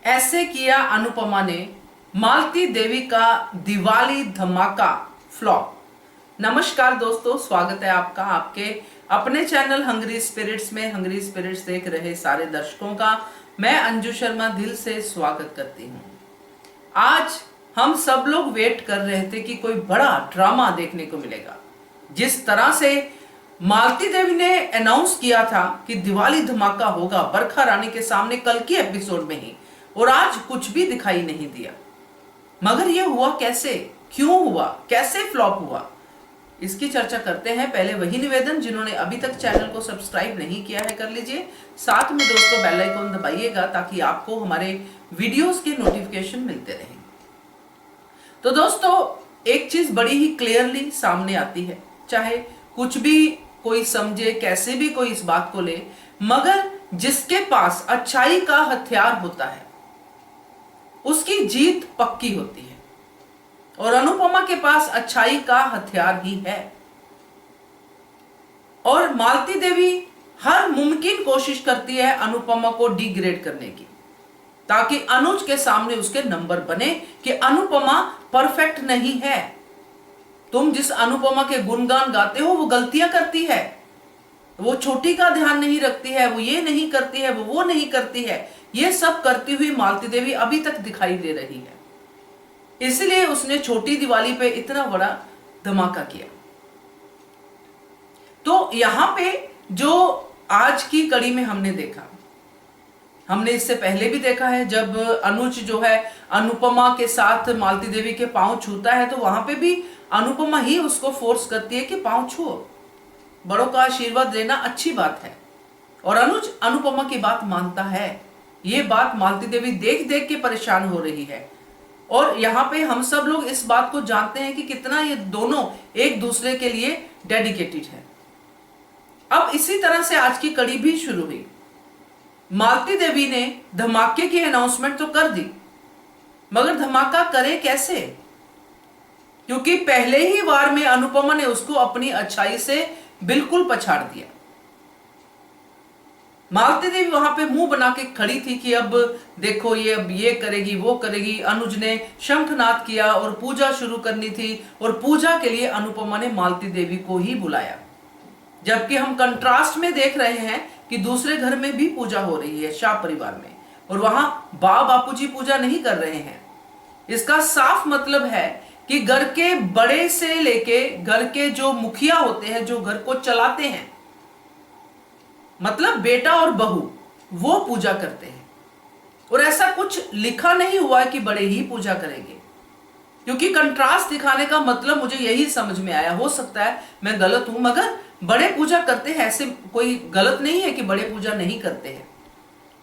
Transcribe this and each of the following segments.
ऐसे किया अनुपमा ने, मालती देवी का दिवाली धमाका फ्लॉप। नमस्कार दोस्तों, स्वागत है आपका आपके अपने चैनल हंग्री स्पिरिट्स में। हंग्री स्पिरिट्स देख रहे सारे दर्शकों का मैं अंजू शर्मा दिल से स्वागत करती हूँ। आज हम सब लोग वेट कर रहे थे कि कोई बड़ा ड्रामा देखने को मिलेगा। जिस तरह से मालती देवी ने अनाउंस किया था कि दिवाली धमाका होगा बरखा रानी के सामने कल की एपिसोड में ही, और आज कुछ भी दिखाई नहीं दिया। मगर यह हुआ कैसे, क्यों हुआ, कैसे फ्लॉप हुआ, इसकी चर्चा करते हैं। पहले वही निवेदन, जिन्होंने अभी तक चैनल को सब्सक्राइब नहीं किया है कर लीजिए। साथ में दोस्तों बेल आइकन दबाइएगा ताकि आपको हमारे वीडियोस के नोटिफिकेशन मिलते रहें। तो दोस्तों एक चीज बड़ी ही क्लियरली सामने आती है, चाहे कुछ भी कोई समझे, कैसे भी कोई इस बात को ले, मगर जिसके पास अच्छाई का हथियार होता है उसकी जीत पक्की होती है, और अनुपमा के पास अच्छाई का हथियार ही है। और मालती देवी हर मुमकिन कोशिश करती है अनुपमा को डिग्रेड करने की, ताकि अनुज के सामने उसके नंबर बने कि अनुपमा परफेक्ट नहीं है। तुम जिस अनुपमा के गुणगान गाते हो वो गलतियां करती है, वो छोटी का ध्यान नहीं रखती है, वो ये नहीं करती है, वो नहीं करती है। ये सब करती हुई मालती देवी अभी तक दिखाई दे रही है, इसलिए उसने छोटी दिवाली पे इतना बड़ा धमाका किया। तो यहां पे जो आज की कड़ी में हमने देखा, हमने इससे पहले भी देखा है, जब अनुज जो है अनुपमा के साथ मालती देवी के पांव छूता है तो वहां पे भी अनुपमा ही उसको फोर्स करती है कि पांव छुओ, बड़ों का आशीर्वाद लेना अच्छी बात है। और अनुज अनुपमा की बात मानता है। ये बात मालती देवी देख देख के परेशान हो रही है, और यहाँ पे हम सब लोग इस बात को जानते हैं कि कितना ये दोनों एक दूसरे के लिए डेडिकेटेड है। अब इसी तरह से आज की कड़ी भी शुरू हुई। मालती देवी ने धमाके की अनाउंसमेंट तो कर दी, मगर धमाका करे कैसे, क्योंकि पहले ही वार में अनुपमा ने उसको अपनी अच्छाई से बिल्कुल पछाड़ दिया। मालती देवी वहां पे मुंह बना के खड़ी थी कि अब देखो ये अब ये करेगी वो करेगी। अनुज ने शंखनाद किया और पूजा शुरू करनी थी, और पूजा के लिए अनुपमा ने मालती देवी को ही बुलाया। जबकि हम कंट्रास्ट में देख रहे हैं कि दूसरे घर में भी पूजा हो रही है, शाह परिवार में, और वहां बापूजी पूजा नहीं कर रहे हैं। इसका साफ मतलब है कि घर के बड़े से लेके घर के जो मुखिया होते हैं, जो घर को चलाते हैं, मतलब बेटा और बहू, वो पूजा करते हैं। और ऐसा कुछ लिखा नहीं हुआ है कि बड़े ही पूजा करेंगे, क्योंकि कंट्रास्ट दिखाने का मतलब मुझे यही समझ में आया। हो सकता है मैं गलत हूं, मगर बड़े पूजा करते हैं, ऐसे कोई गलत नहीं है कि बड़े पूजा नहीं करते हैं।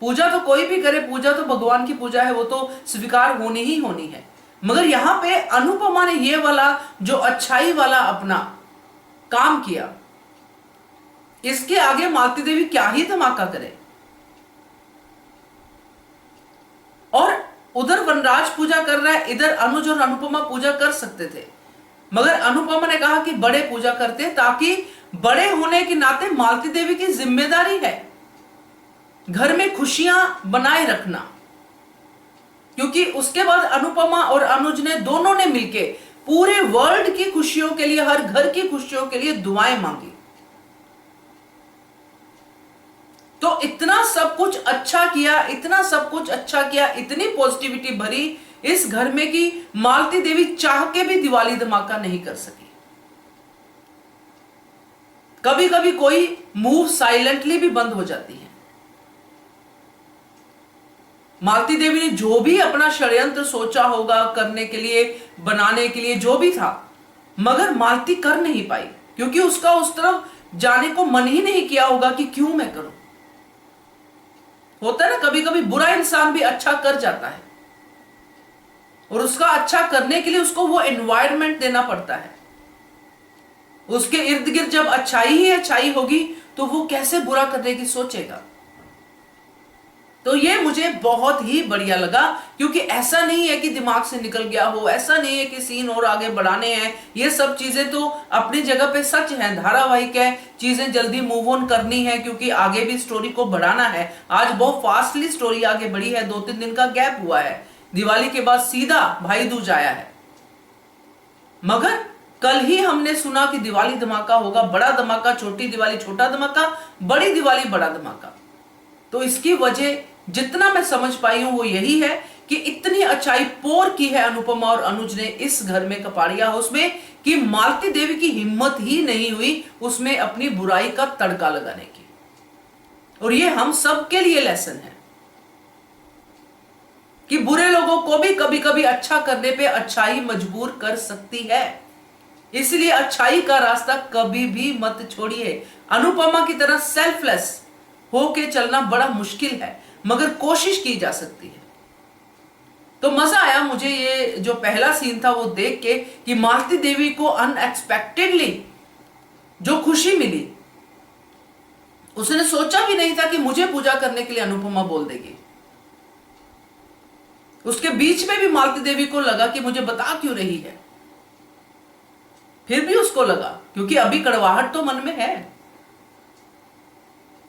पूजा तो कोई भी करे, पूजा तो भगवान की पूजा है, वो तो स्वीकार होनी ही होनी है। मगर यहां पे अनुपमा ने ये वाला जो अच्छाई वाला अपना काम किया, इसके आगे मालती देवी क्या ही धमाका करे। और उधर वनराज पूजा कर रहा है, इधर अनुज और अनुपमा पूजा कर सकते थे, मगर अनुपमा ने कहा कि बड़े पूजा करते, ताकि बड़े होने के नाते मालती देवी की जिम्मेदारी है घर में खुशियां बनाए रखना। क्योंकि उसके बाद अनुपमा और अनुज ने दोनों ने मिलके पूरे वर्ल्ड की खुशियों के लिए, हर घर की खुशियों के लिए दुआएं मांगी। तो इतना सब कुछ अच्छा किया, इतना सब कुछ अच्छा किया, इतनी पॉजिटिविटी भरी इस घर में कि मालती देवी चाह के भी दिवाली धमाका नहीं कर सकी। कभी कभी कोई मूव साइलेंटली भी बंद हो जाती है। मालती देवी ने जो भी अपना षड्यंत्र सोचा होगा करने के लिए, बनाने के लिए, जो भी था, मगर मालती कर नहीं पाई, क्योंकि उसका उस तरफ जाने को मन ही नहीं किया होगा कि क्यों मैं करूं। होता है ना, कभी कभी बुरा इंसान भी अच्छा कर जाता है, और उसका अच्छा करने के लिए उसको वो एनवायरनमेंट देना पड़ता है। उसके इर्द गिर्द जब अच्छाई ही अच्छाई होगी तो वो कैसे बुरा करने की सोचेगा। तो ये मुझे बहुत ही बढ़िया लगा, क्योंकि ऐसा नहीं है कि दिमाग से निकल गया हो, ऐसा नहीं है कि सीन और आगे बढ़ाने हैं। ये सब चीजें तो अपनी जगह पे सच है, धारावाहिक है, चीजें जल्दी मूव ऑन करनी है, क्योंकि आगे भी स्टोरी को बढ़ाना है। आज बहुत फास्टली स्टोरी आगे बढ़ी है, 2-3 दिन का गैप हुआ है, दिवाली के बाद सीधा भाई दूज आया है। मगर कल ही हमने सुना कि दिवाली धमाका होगा, बड़ा धमाका, छोटी दिवाली छोटा धमाका, बड़ी दिवाली बड़ा धमाका। तो इसकी वजह जितना मैं समझ पाई हूं वो यही है कि इतनी अच्छाई पोर की है अनुपमा और अनुज ने इस घर में, कपाड़िया हाउस में, कि मालती देवी की हिम्मत ही नहीं हुई उसमें अपनी बुराई का तड़का लगाने की। और ये हम सब के लिए लेसन है कि बुरे लोगों को भी कभी कभी अच्छा करने पे अच्छाई मजबूर कर सकती है। इसलिए अच्छाई का रास्ता कभी भी मत छोड़िए। अनुपमा की तरह सेल्फलेस होके चलना बड़ा मुश्किल है, मगर कोशिश की जा सकती है। तो मजा आया मुझे ये जो पहला सीन था वो देख के कि मालती देवी को अनएक्सपेक्टेडली जो खुशी मिली, उसने सोचा भी नहीं था कि मुझे पूजा करने के लिए अनुपमा बोल देगी। उसके बीच में भी मालती देवी को लगा कि मुझे बता क्यों रही है, फिर भी उसको लगा, क्योंकि अभी कड़वाहट तो मन में है।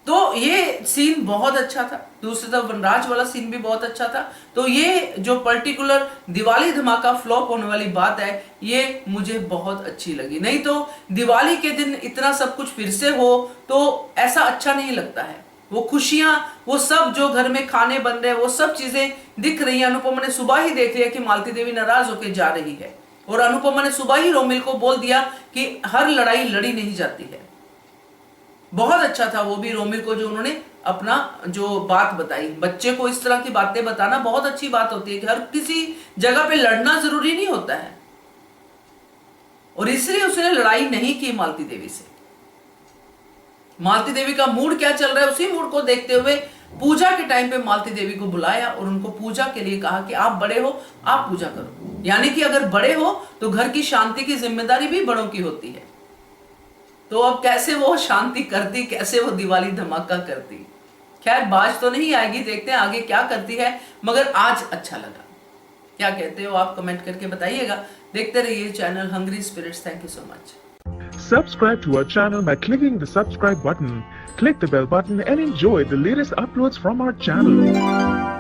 तो ये सीन बहुत अच्छा था। दूसरी तरफ वनराज वाला सीन भी बहुत अच्छा था। तो ये जो पर्टिकुलर दिवाली धमाका फ्लॉप होने वाली बात है, ये मुझे बहुत अच्छी लगी। नहीं तो दिवाली के दिन इतना सब कुछ फिर से हो तो ऐसा अच्छा नहीं लगता है। वो खुशियां, वो सब जो घर में खाने बन रहे हैं, वो सब चीजें दिख रही है। अनुपमा ने सुबह ही देख लिया कि मालती देवी नाराज होकर जा रही है, और अनुपमा ने सुबह ही रोमिल को बोल दिया कि हर लड़ाई लड़ी नहीं जाती है। बहुत अच्छा था वो भी रोमिल को, जो उन्होंने अपना जो बात बताई। बच्चे को इस तरह की बातें बताना बहुत अच्छी बात होती है कि हर किसी जगह पे लड़ना जरूरी नहीं होता है, और इसलिए उसने लड़ाई नहीं की मालती देवी से। मालती देवी का मूड क्या चल रहा है, उसी मूड को देखते हुए पूजा के टाइम पे मालती देवी को बुलाया और उनको पूजा के लिए कहा कि आप बड़े हो, आप पूजा करो। यानी कि अगर बड़े हो तो घर की शांति की जिम्मेदारी भी बड़ों की होती है। तो अब कैसे वो शांति करती, कैसे वो दिवाली धमाका करती। खैर बाज तो नहीं आएगी, देखते हैं आगे क्या करती है, मगर आज अच्छा लगा। क्या कहते हो आप कमेंट करके बताइएगा। देखते रहिए channel hungry spirits. Thank you so much. Subscribe to our channel by clicking the subscribe button. Click the bell button and enjoy the latest uploads from our channel.